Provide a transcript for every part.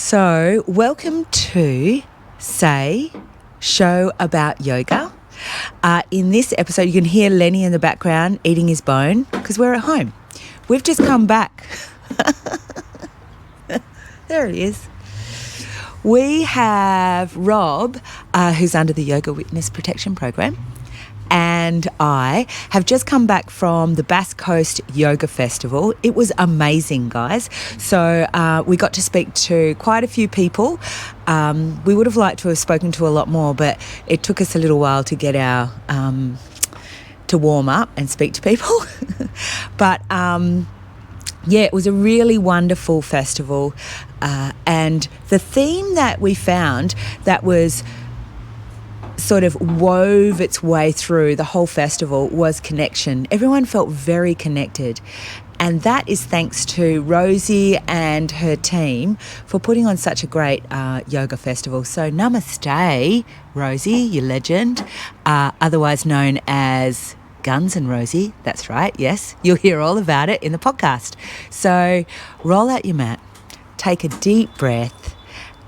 So, welcome to S.A.Y, show about yoga. In this episode, you can hear Lenny in the background eating his bone because we're at home. We've just come back. There he is. We have Rob, who's under the Yoga Witness Protection Program, and I have just come back from the Bass Coast Yoga Festival. It was amazing, guys. So we got to speak to quite a few people. We would have liked to have spoken to a lot more, but it took us a little while to get our to warm up and speak to people. But yeah, it was a really wonderful festival, and the theme that we found that was sort of wove its way through the whole festival was connection. Everyone felt very connected, and that is thanks to Rosie and her team for putting on such a great yoga festival. So namaste, Rosie, you legend, otherwise known as Guns and Rosie. That's right, yes. You'll hear all about it in the podcast. So roll out your mat, take a deep breath,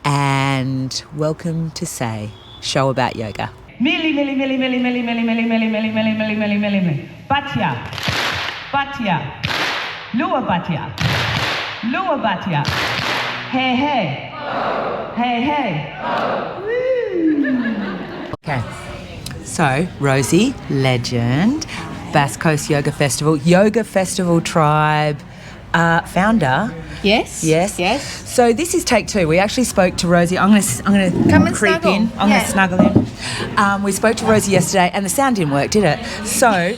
and welcome to S.A.Y, show about yoga. Mili, mili, mili, mili, mili, mili, mili, mili, mili, mili, mili, mili, mili, mili. Batya, batya, lua batya, lua batya. Hey, hey, hey, hey. Okay, so Rosie, legend, Bass Coast Yoga Festival Tribe, founder. Yes. So this is take two. We actually spoke to Rosie. I'm going to Come and creep snuggle. in. I'm going to snuggle in. We spoke to Rosie yesterday, and the sound didn't work, did it? So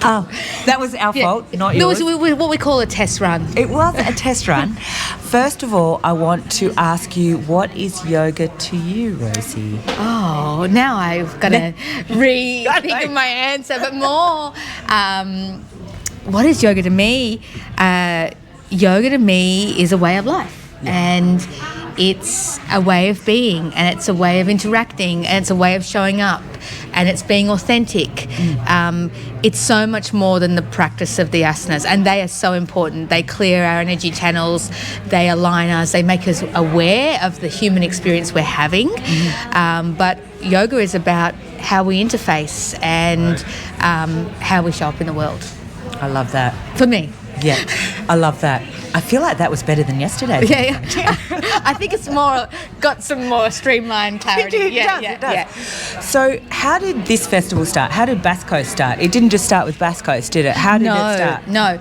that was our fault, not yours. It was what we call a test run. It was a test run. First of all, I want to ask you, what is yoga to you, Rosie? Oh, now I've got to rethink of my answer, but more. What is yoga to me? Yoga to me is a way of life, and it's a way of being, and it's a way of interacting, and it's a way of showing up, and it's being authentic. It's so much more than the practice of the asanas, and they are so important. They clear our energy channels, they align us, they make us aware of the human experience we're having. But yoga is about how we interface and how we show up in the world. I love that. For me. Yeah, I love that. I feel like that was better than yesterday. Yeah. I think it's got some more streamlined clarity. It does. So how did this festival start? How did Bass Coast start? It didn't just start with Bass Coast, did it? How did it start? No.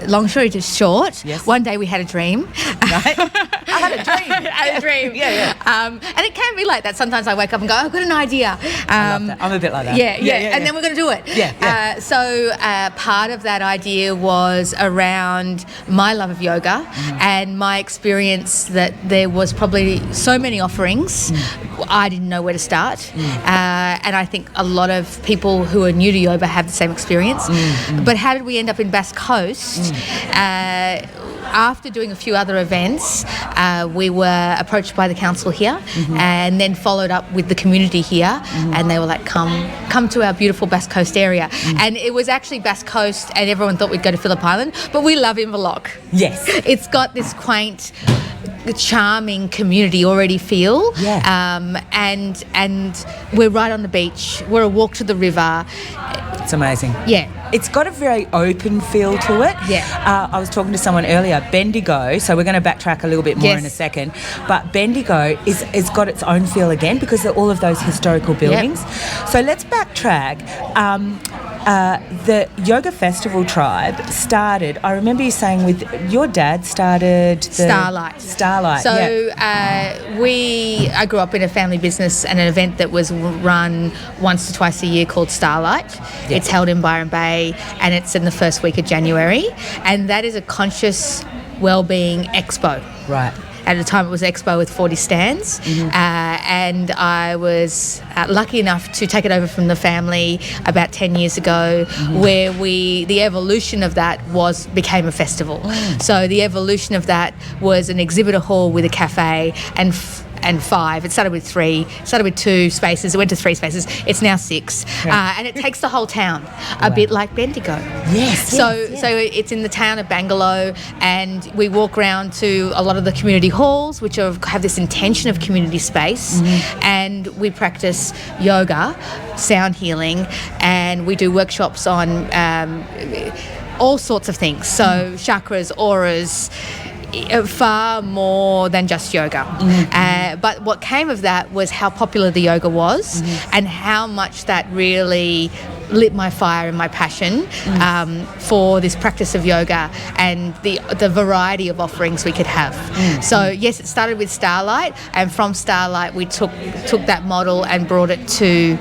Long story to short, yes. One day we had a dream. Right? I had a dream. Yeah. And it can be like that. Sometimes I wake up and go, I've got an idea. I love that. I'm a bit like that. Yeah. And then we're going to do it. Yeah. So part of that idea was around my love of yoga and my experience that there was probably so many offerings. I didn't know where to start. And I think a lot of people who are new to yoga have the same experience. But how did we end up in Bass Coast? After doing a few other events, we were approached by the council here and then followed up with the community here, and they were like, come to our beautiful Bass Coast area. And it was actually Bass Coast, and everyone thought we'd go to Phillip Island, but we love Inverloch. Yes. It's got this quaint, charming community already feel. And we're right on the beach. We're a walk to the river. It's amazing. Yeah. It's got a very open feel to it. Yeah. I was talking to someone earlier, Bendigo, so we're going to backtrack a little bit more in a second, but Bendigo is got its own feel again because of all of those historical buildings. So let's backtrack. The Yoga Festival Tribe started, I remember you saying with your dad started Starlight. So I grew up in a family business and an event that was run once or twice a year called Starlight. Yeah. It's held in Byron Bay and it's in the first week of January, and that is a conscious wellbeing expo. Right. At the time, it was Expo with 40 stands, and I was lucky enough to take it over from the family about 10 years ago, where the evolution of that became a festival. So the evolution of that was an exhibitor hall with a cafe, and and 5. It started with 3. It started with 2 spaces. It went to 3 spaces. It's now 6. And it takes the whole town, a bit like Bendigo. Yes. So it's in the town of Bangalore, and we walk around to a lot of the community halls, which have this intention of community space, and we practice yoga, sound healing, and we do workshops on all sorts of things. So chakras, auras, far more than just yoga. But what came of that was how popular the yoga was, and how much that really lit my fire and my passion for this practice of yoga and the variety of offerings we could have. So yes, it started with Starlight, and from Starlight we took that model and brought it to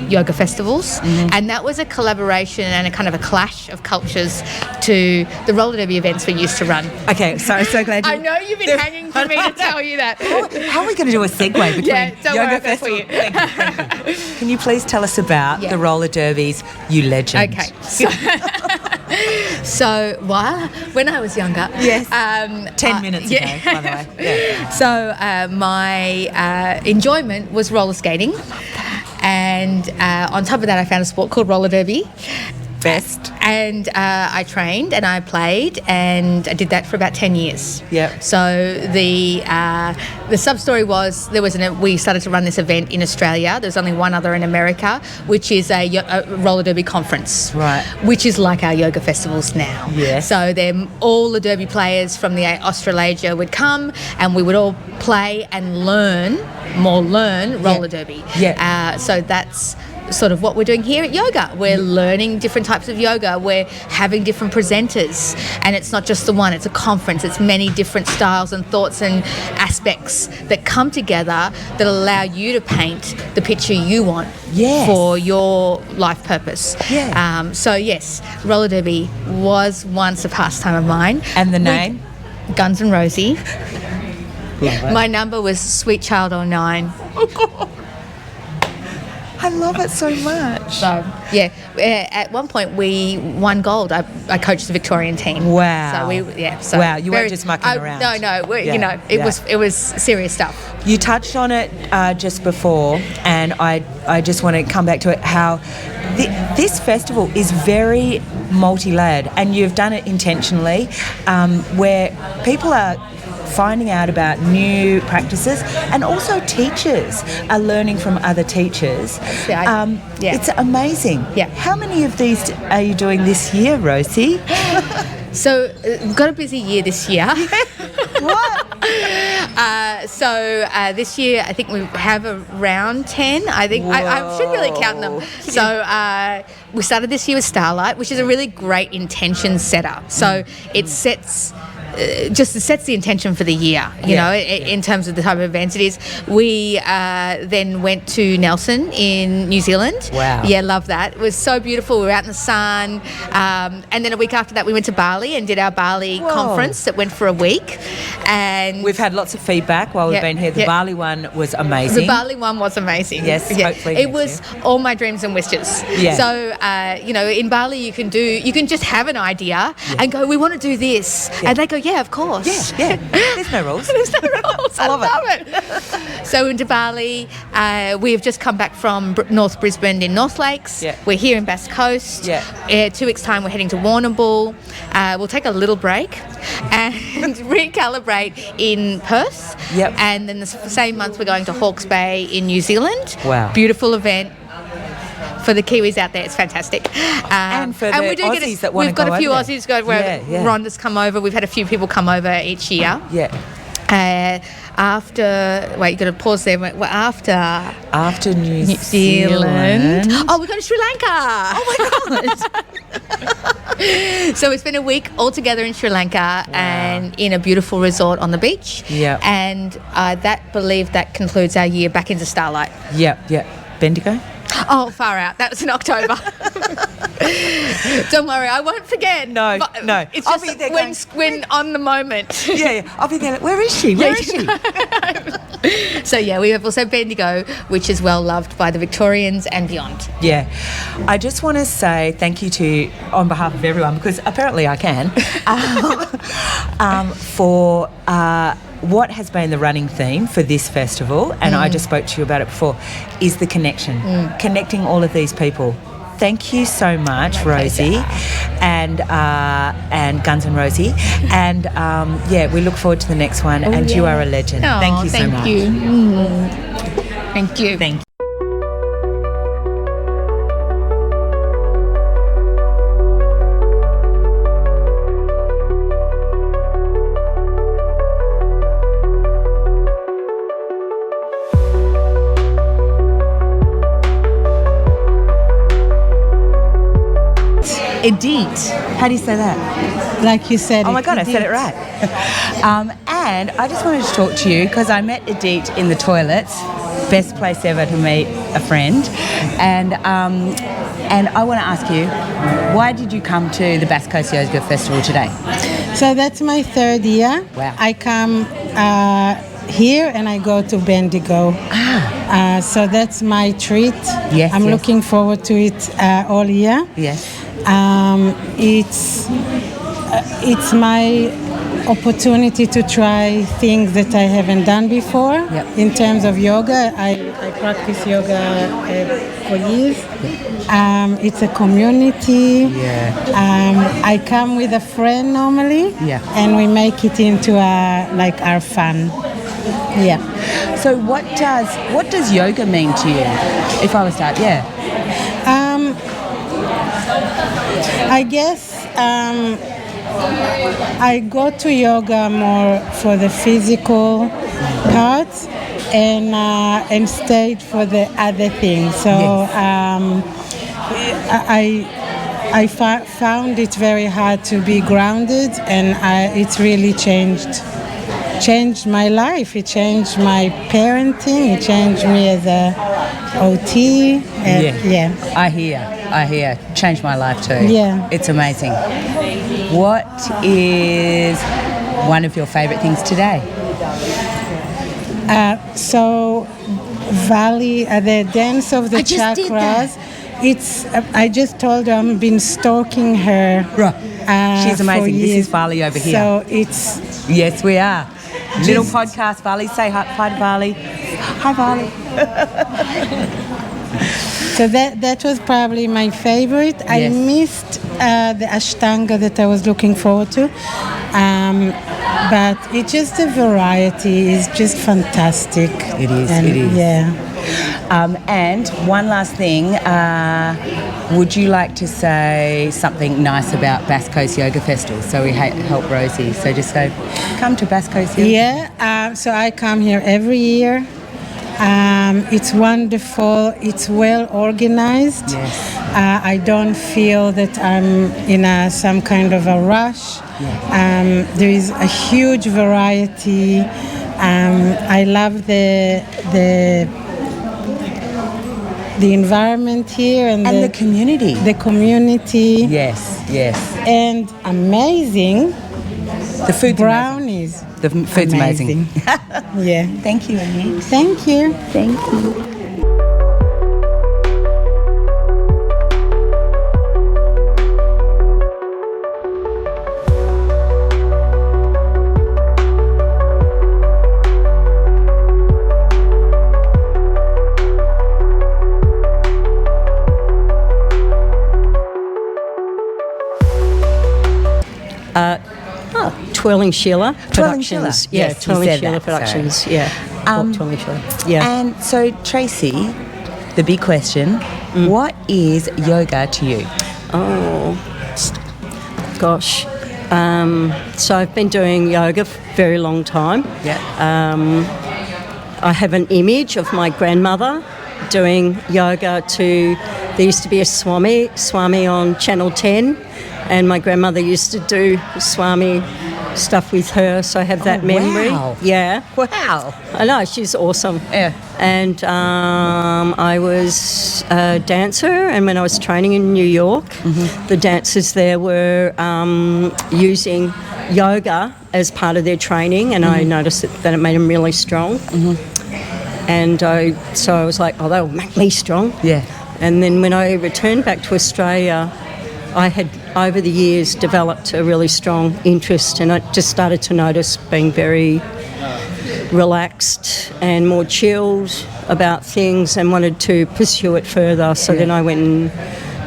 yoga festivals, and that was a collaboration and a kind of a clash of cultures to the roller derby events we used to run. Okay, so glad you... I know you've been hanging for me to tell you that. How are we going to do a segue between don't yoga worry, festival? for you. Thank you. Can you please tell us about the roller derbies, you legend? Okay. So when I was younger, 10 minutes ago, by the way. Yeah. So my enjoyment was roller skating, and on top of that, I found a sport called roller derby. Best. And I trained and I played, and I did that for about 10 years. Yep. So the sub-story was we started to run this event in Australia. There's only one other in America, which is a roller derby conference. Right. Which is like our yoga festivals now. Yes. So then all the derby players from the Australasia would come, and we would all play and learn roller derby. Yeah. So that's sort of what we're doing here at yoga. We're learning different types of yoga. We're having different presenters, and it's not just the one, it's a conference. It's many different styles and thoughts and aspects that come together that allow you to paint the picture you want for your life purpose. So yes, roller derby was once a pastime of mine. And the name? Guns and Rosie. My number was Sweet Child 09. I love it so much. So, at one point we won gold. I coached the Victorian team. Wow. So wow, you weren't just mucking around. No, it was serious stuff. You touched on it just before, and I just want to come back to it, how this festival is very multi-layered, and you've done it intentionally, where people are finding out about new practices, and also teachers are learning from other teachers. It's amazing. How many of these are you doing this year, Rosie? So we've got a busy year this year. What? So this year I think we have around 10. I think I should really count them. So we started this year with Starlight, which is a really great intention setter. So it sets the intention for the year, in terms of the type of events it is. We then went to Nelson in New Zealand. Wow. Yeah, love that. It was so beautiful. We were out in the sun. And then a week after that, we went to Bali and did our Bali conference that went for a week. And we've had lots of feedback while we've been here. The Bali one was amazing. The Bali one was amazing. Yes, hopefully. It was all my dreams and wishes. Yeah. So, in Bali you can just have an idea and go, we want to do this. Yeah. And they go, yeah, of course. Yeah. There's no rules. There's no rules. I love it. So into Bali, we have just come back from North Brisbane in North Lakes. Yeah. We're here in Bass Coast. 2 weeks' time we're heading to Warrnambool. We'll take a little break and recalibrate in Perth. Yep. And then the same month we're going to Hawke's Bay in New Zealand. Wow. Beautiful event. For the Kiwis out there, it's fantastic. And for the Aussies that want to go over. We've got a few Aussies where Rhonda's come over. We've had a few people come over each year. Yeah. You've got to pause there. After New Zealand. Oh, we're going to Sri Lanka. Oh my God. So it's been a week all together in Sri Lanka and in a beautiful resort on the beach. Yeah. And that concludes our year back into Starlight. Yeah. Bendigo? Oh, far out. That was in October. Don't worry, I won't forget. No. It's just when on the moment. Yeah. I'll be there. Where is she? So, we have also Bendigo, which is well loved by the Victorians and beyond. Yeah. I just want to say thank you on behalf of everyone, because apparently I can, for what has been the running theme for this festival, and I just spoke to you about it before, is the connection, connecting all of these people. Thank you so much, Rosie, and Guns and Rosie, and we look forward to the next one. You are a legend. Oh, thank you so much. Thank you. Thank you. Thank you. Edith. How do you say that? Like you said. Oh my God, I said it right. And I just wanted to talk to you because I met Edith in the toilets. Best place ever to meet a friend. And I want to ask you, why did you come to the Basque Coast Yoga Festival today? So that's my 3rd year. Wow. I come here and I go to Bendigo. So that's my treat. Yes, I'm yes. looking forward to it all year. Yes. It's my opportunity to try things that I haven't done before. Yep. In terms of yoga, I practice yoga for years. It's a community. Yeah. I come with a friend normally. Yeah. And we make it into our fun. Yeah. So what does yoga mean to you? If I was to start, I guess I go to yoga more for the physical parts and stayed for the other things. So I found it very hard to be grounded, and it's really changed my life. It changed my parenting. It changed me as a OT. I hear. Changed my life too. Yeah. It's amazing. What is one of your favourite things today? So Valley, the dance of the I just did chakras. It's. I just told her I've been stalking her. Right. She's amazing. For This years. is Vali over here. So it's. Yes, we are. Little podcast, Vali. Say hi to Vali. Hi, Vali. So that was probably my favorite. Yes. I missed the Ashtanga that I was looking forward to. But it's just the variety is just fantastic. It is. Yeah. And one last thing, would you like to say something nice about Basque Coast Yoga Festival? So we help Rosie. So just say, come to Basque Coast Yoga. Yeah. So I come here every year. It's wonderful. It's well organized. Yes. I don't feel that I'm in some kind of a rush. Yeah. There is a huge variety. I love the environment here and the community. The community. Yes. And amazing. The food's brownies. amazing. The food's amazing. Yeah. Thank you, Annie. Thank you. Thank you. Twirling Sheila Productions. Sheila. Yes, Twirling said Sheila that, Productions. sorry. Yeah. Twirling Sheila. Yeah. And so, Tracy, the big question, what is yoga to you? Oh, gosh. So I've been doing yoga for a very long time. Yeah. I have an image of my grandmother doing yoga there used to be a Swami on Channel 10, and my grandmother used to do Swami stuff with her, so I have that memory. Wow. Yeah. Wow. I know, she's awesome. Yeah. And I was a dancer, and when I was training in New York, the dancers there were using yoga as part of their training, and I noticed that it made them really strong. And so I was like, oh, they'll make me strong. Yeah. And then when I returned back to Australia, I had, over the years, developed a really strong interest, and I just started to notice being very relaxed and more chilled about things and wanted to pursue it further. So then I went and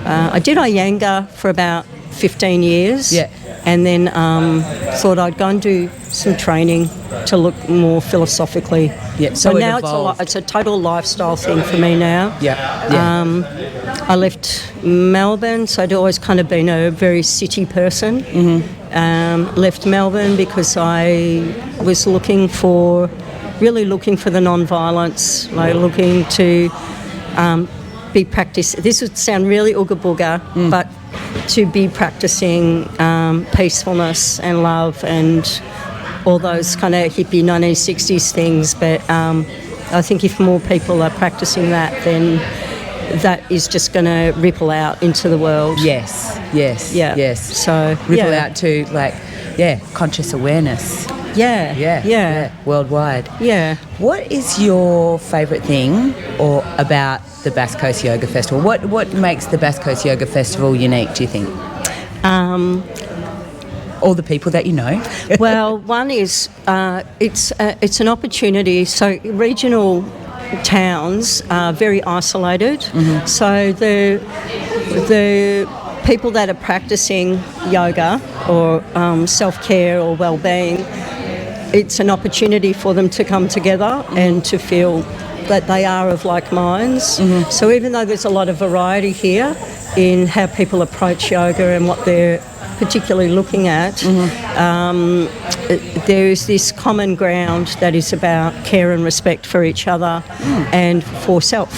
I did Iyengar for about 15 years. Yeah. And then thought I'd go and do some training to look more philosophically. Yeah. So it now evolved. it's a total lifestyle thing for me now. Yeah. I left Melbourne, so I'd always kind of been a very city person. Left Melbourne because I was really looking for the non-violence, like looking to be practice. This would sound really ooga booga, but to be practicing peacefulness and love and all those kind of hippie 1960s things. But I think if more people are practicing that, then that is just going to ripple out into the world. Yes. So Ripple out to conscious awareness. Yeah. Worldwide. Yeah. What is your favourite thing or about the Bass Coast Yoga Festival? What makes the Bass Coast Yoga Festival unique, do you think? All the people that you know. Well, one is it's an opportunity. So regional towns are very isolated. So the people that are practicing yoga or self-care or well-being, it's an opportunity for them to come together and to feel that they are of like minds. So even though there's a lot of variety here in how people approach yoga and what they're particularly looking at, there is this common ground that is about care and respect for each other and for self.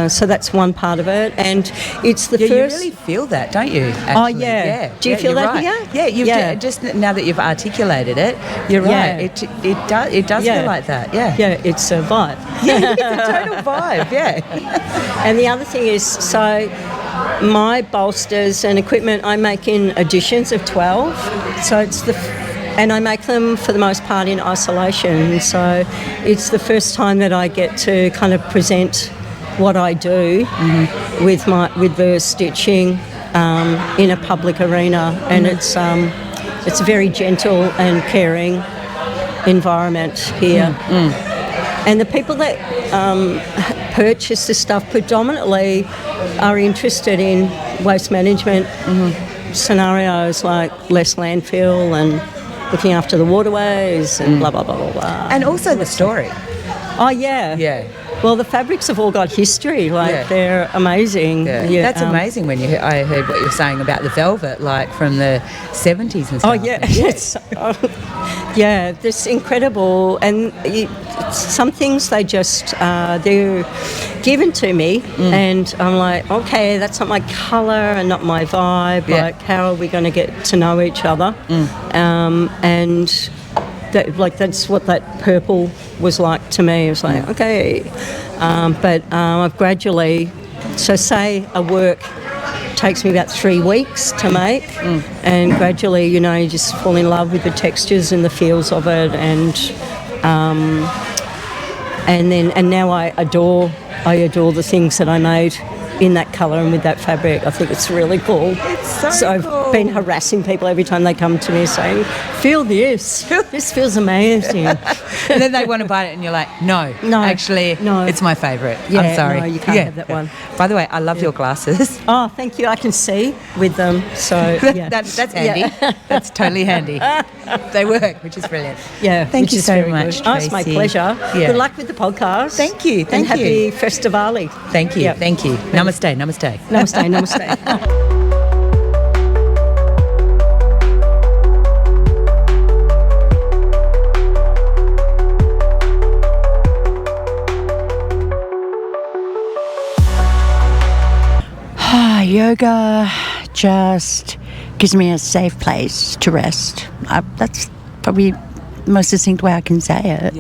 So that's one part of it, and it's the first. You really feel that, don't you? Actually? Oh yeah. Do you feel you're that right. here? Yeah, just now that you've articulated it, you're right. It does feel like that. Yeah. Yeah, it's a vibe. Yeah, it's a total vibe. Yeah. And the other thing is, so my bolsters and equipment, I make in editions of 12. So it's and I make them for the most part in isolation. So it's the first time that I get to kind of present what I do with the stitching in a public arena, and it's a very gentle and caring environment here. And the people that purchase this stuff predominantly are interested in waste management scenarios, like less landfill and looking after the waterways and blah blah blah blah blah. And also the story. Oh yeah. Yeah. Well, the fabrics have all got history. They're amazing. Yeah. That's amazing. I heard what you were saying about the velvet, like from the 70s and stuff. Oh yeah. Yeah, this incredible, and some things they just they're given to me, and I'm like, okay, that's not my colour and not my vibe. Yeah. Like, how are we going to get to know each other? And that's what that purple was like to me. It was like, okay, but I've gradually, so say a work takes me about 3 weeks to make, and gradually, you just fall in love with the textures and the feels of it, and now I adore the things that I made in that colour and with that fabric. I think it's really cool. It's so cool. I've been harassing people every time they come to me saying, feel this. This feels amazing. And then they want to buy it and you're like, no, actually, it's my favourite. Yeah, I'm sorry. no, you can't have that one. By the way, I love your glasses. Oh, thank you. I can see with them. So yeah. That's handy. Yeah. That's totally handy. They work, which is brilliant. Yeah. Thank you so much, Tracy. Oh, it's my pleasure. Yeah. Good luck with the podcast. Thank you. And happy Festivali. Thank you. Yep. Thank you. Namaste. Namaste. Namaste. Namaste. Yoga just gives me a safe place to rest. That's probably the most succinct way I can say it.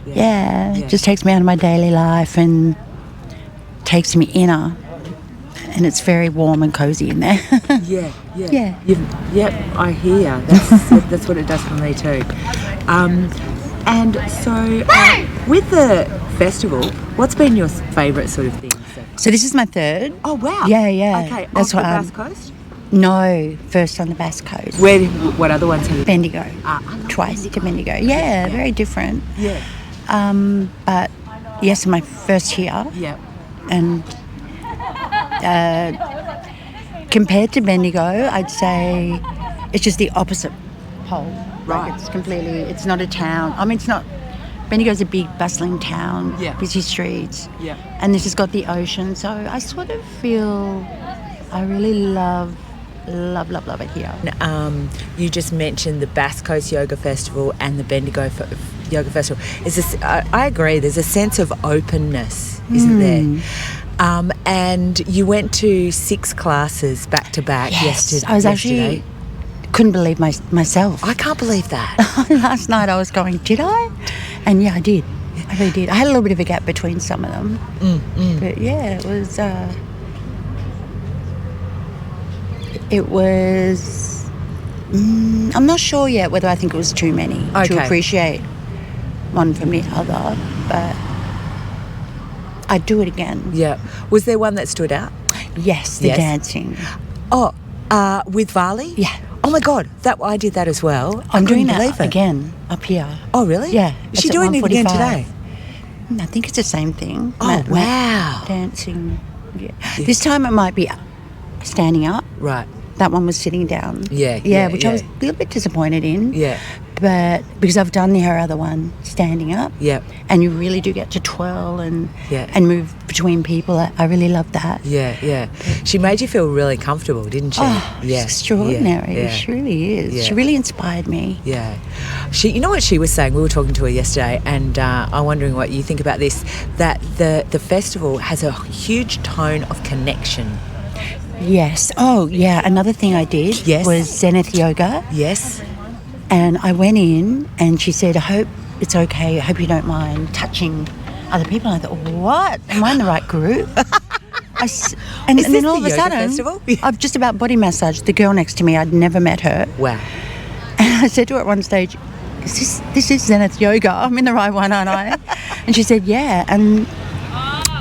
Yeah. It just takes me out of my daily life and takes me inner. And it's very warm and cozy in there. Yeah. Yeah. I hear. That's what it does for me too. And so, with the festival, what's been your favourite sort of thing? So this is my third. Oh wow! Yeah. Okay, That's off the what Bass Coast. No, first on the Bass Coast. What other ones have you? Bendigo. Twice to Bendigo. Yeah, very different. Yeah. But yes, my first here. Yeah. And compared to Bendigo, I'd say it's just the opposite pole. Right. Like it's not a town. I mean, it's not, Bendigo's a big bustling town, busy streets. Yeah. And this has got the ocean. So I sort of feel I really love it here. You just mentioned the Bass Coast Yoga Festival and the Bendigo Yoga Festival. I agree, there's a sense of openness, isn't there? And you went to 6 classes back to back yesterday. I was actually couldn't believe myself. I can't believe that. Last night I was going, did I? And yeah, I did. I really did. I had a little bit of a gap between some of them. But yeah, it was I'm not sure yet whether I think it was too many to appreciate one from the other, but I'd do it again. Yeah. Was there one that stood out? Yes, the dancing. Oh, with Varley? Yeah. Oh my God, I did that as well. I'm doing that believe it. again up here. Oh really? Yeah. Is she doing it again today? I think it's the same thing. Oh wow. Dancing. Yeah. This time it might be standing up. Right. That one was sitting down. Yeah, which I was a little bit disappointed in. Yeah. But because I've done her other one standing up. Yeah. And you really do get to twirl and and move between people. I really love that. Yeah. She made you feel really comfortable, didn't she? Oh, it's extraordinary. Yeah. She really is. Yeah. She really inspired me. Yeah. You know what she was saying? We were talking to her yesterday, and I'm wondering what you think about this, that the festival has a huge tone of connection. Yes. Oh, yeah. Another thing I did was Zenith Yoga. Yes. And I went in and she said, I hope it's okay. I hope you don't mind touching other people. And I thought, what? Am I in the right group? And then all of a sudden, I've just about body massaged the girl next to me. I'd never met her. Wow. And I said to her at one stage, this is Zenith Yoga. I'm in the right one, aren't I? And she said, yeah. And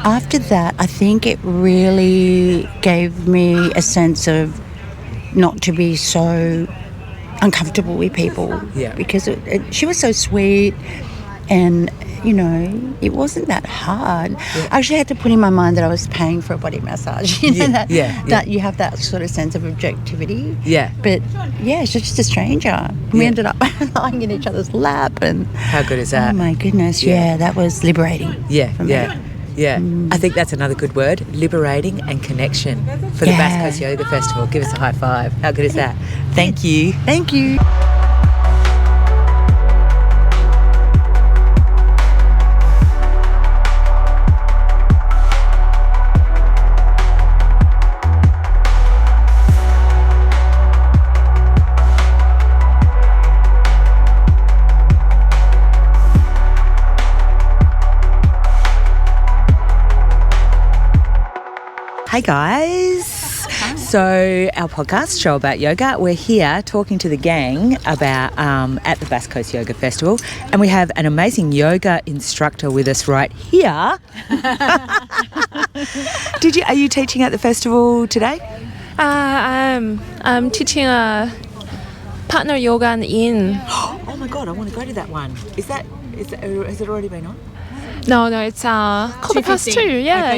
after that, I think it really gave me a sense of not to be so uncomfortable with people. Yeah. Because she was so sweet and, it wasn't that hard. Yeah. I actually had to put in my mind that I was paying for a body massage. That you have that sort of sense of objectivity. Yeah. But, yeah, she's just a stranger. We ended up lying in each other's lap. And how good is that? Oh, my goodness. Yeah, that was liberating. For me. Yeah, I think that's another good word, liberating and connection for the Bass Coast Yoga Festival. Give us a high five. How good is that? Thank you. Thank you. Hey guys. So our podcast, Show About Yoga, we're here talking to the gang about at the Bass Coast Yoga Festival, and we have an amazing yoga instructor with us right here. Are you teaching at the festival today? I'm teaching a partner yoga and yin. Oh my God, I want to go to that one. Has it already been on? No, it's 2:15. Yeah.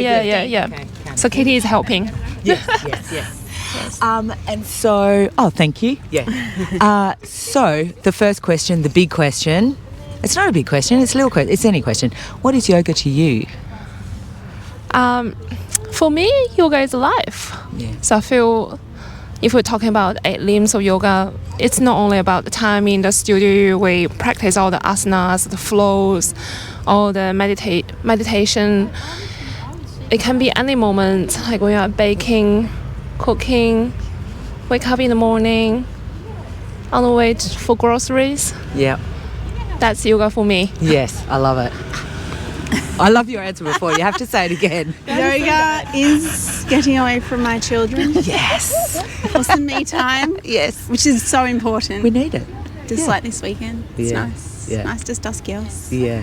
Okay. So Katie is helping. Yes. And so, thank you. Yeah. So the first question, the big question. It's not a big question. It's a little question. It's any question. What is yoga to you? For me, yoga is life. Yeah. So I feel, if we're talking about 8 limbs of yoga, it's not only about the time in the studio. We practice all the asanas, the flows, all the meditation. It can be any moment, like when you're baking, cooking, wake up in the morning, on the way for groceries. Yeah. That's yoga for me. Yes, I love it. I love your answer before. You have to say it again. Yoga is getting away from my children. Yes. For some me time. Yes. Which is so important. We need it. Just like this weekend. It's Yeah. nice. Yeah. It's nice just us girls. Yeah.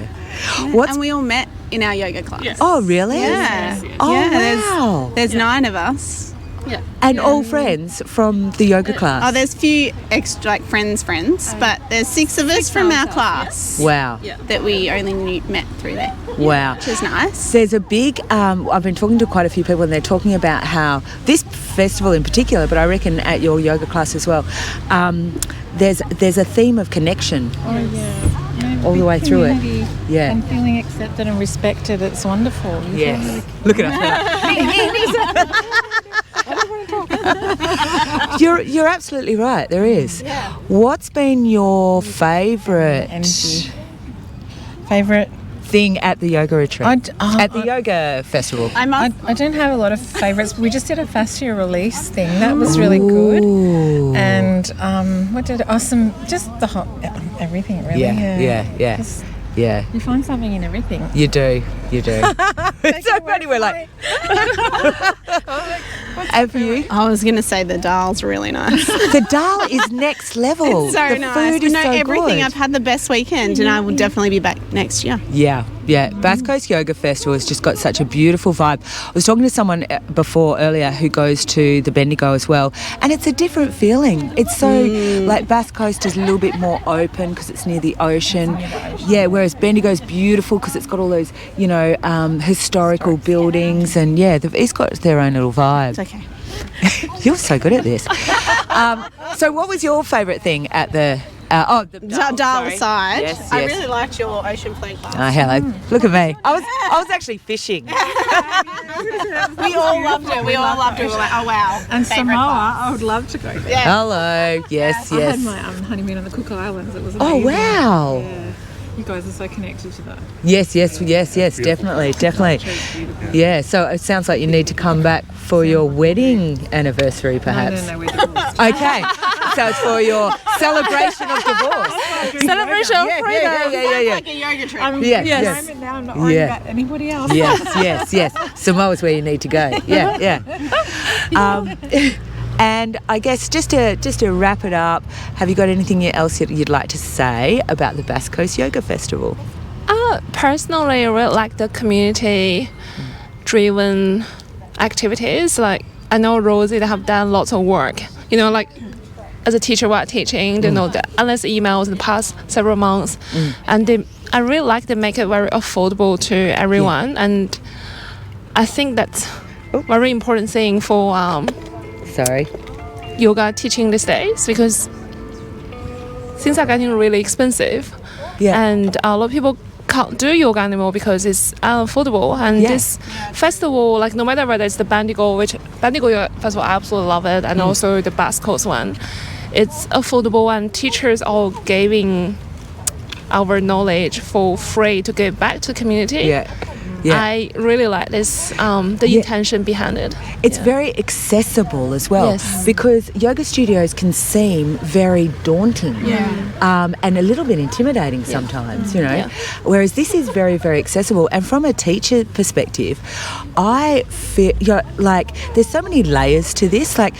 Yeah. And we all met in our yoga class. Yes. Oh, really? Yeah. Oh, yeah, wow. There's 9 of us. Yeah. And all friends from the yoga class? Oh, there's a few extra, like friends, but there's 6 of us from our class. Wow. That we only met through there. Wow. Which is nice. There's a big, I've been talking to quite a few people and they're talking about how this festival in particular, but I reckon at your yoga class as well, there's a theme of connection. Oh, yeah. All the way through it. Yeah. And feeling accepted and respected. It's wonderful. Yes. Look at us. You're absolutely right. There is. Yeah. What's been your favourite thing at the yoga retreat? At the yoga festival? I don't have a lot of favourites. We just did a fascia release thing. That was really good. And just the whole, everything really. Yeah. You find something in everything. You do. It's so funny. We're like. And for you? I was going to say the dal's really nice. The dal is next level. It's so the nice. Food is so everything. good. I've had the best weekend, and I will definitely be back next year. Yeah. Bass Coast Yoga Festival has just got such a beautiful vibe. I was talking to someone earlier who goes to the Bendigo as well, and it's a different feeling. It's so like Bass Coast is a little bit more open because it's near the ocean. Yeah, whereas Bendigo's beautiful because it's got all those, historical buildings, and it's got their own little vibe. It's okay. You're so good at this. So what was your favourite thing at the the Dal side. Yes. I really liked your ocean plane class. Oh, hello. Look at me. I was actually fishing. We all loved it. We all loved it. We were like, oh wow. And Samoa, I would love to go there. Yeah. Hello. Yes. I had my honeymoon on the Cook Islands. It was amazing. Oh, wow. Yeah. You guys are so connected to that. Yes, definitely. Yeah, so it sounds like you need to come back for your wedding anniversary, perhaps. No, we're divorced. Okay, so it's for your celebration of divorce. Celebration of freedom. Yeah. Like a yoga trip. Yes. Now I'm not worried about anybody else. Yes. Samoa's where you need to go. Yeah. And I guess just to wrap it up, have you got anything else you'd like to say about the Bass Coast Yoga Festival? Personally, I really like the community-driven activities. Like, I know Rosie, they have done lots of work. Like as a teacher while teaching, they know the endless emails in the past several months, and I really like they make it very affordable to everyone, and I think that's a very important thing for yoga teaching these days, because things are getting really expensive, and a lot of people can't do yoga anymore because it's unaffordable. And this festival, like no matter whether it's the Bendigo Yoga Festival, I absolutely love it, and also the Bass Coast one, it's affordable, and teachers are giving our knowledge for free to give back to the community. I really like this, the intention behind it. It's very accessible as well, because yoga studios can seem very daunting and a little bit intimidating sometimes, whereas this is very, very accessible. And from a teacher perspective, I feel like there's so many layers to this. Like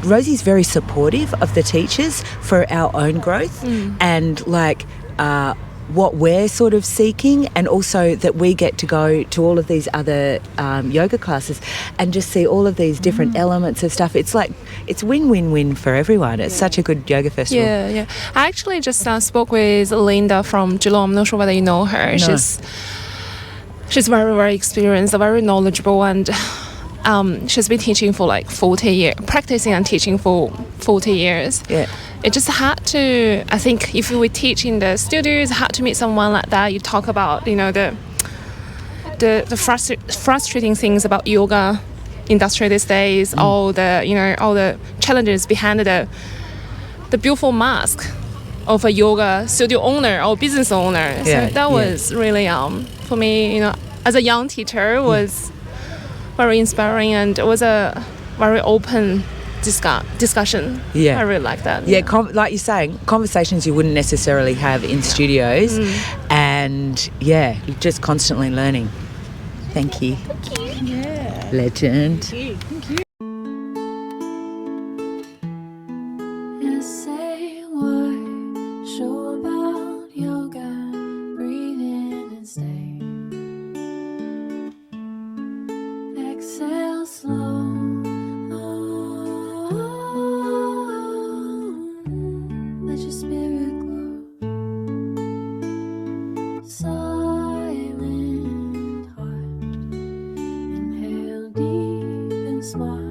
Rosie's very supportive of the teachers for our own growth and what we're sort of seeking, and also that we get to go to all of these other yoga classes and just see all of these different elements of stuff. It's like it's win-win-win for everyone. It's such a good yoga festival. I actually just spoke with Linda from Geelong. I'm not sure whether you know her. No. She's very, very experienced, very knowledgeable, and she's been teaching for like 40 years, practicing and teaching for 40 years. It just had to, I think if we teach in the studios, had to meet someone like that. You talk about, the frustrating things about yoga industry these days, all the challenges behind the beautiful mask of a yoga studio owner or business owner. So that was really, for me, as a young teacher, was very inspiring, and it was a very open discussion. I really like that. Like you're saying, conversations you wouldn't necessarily have in studios, and just constantly learning. Thank you. Legend. S.A.Y. Show about yoga, breathe in and stay. Exhale slow. smile.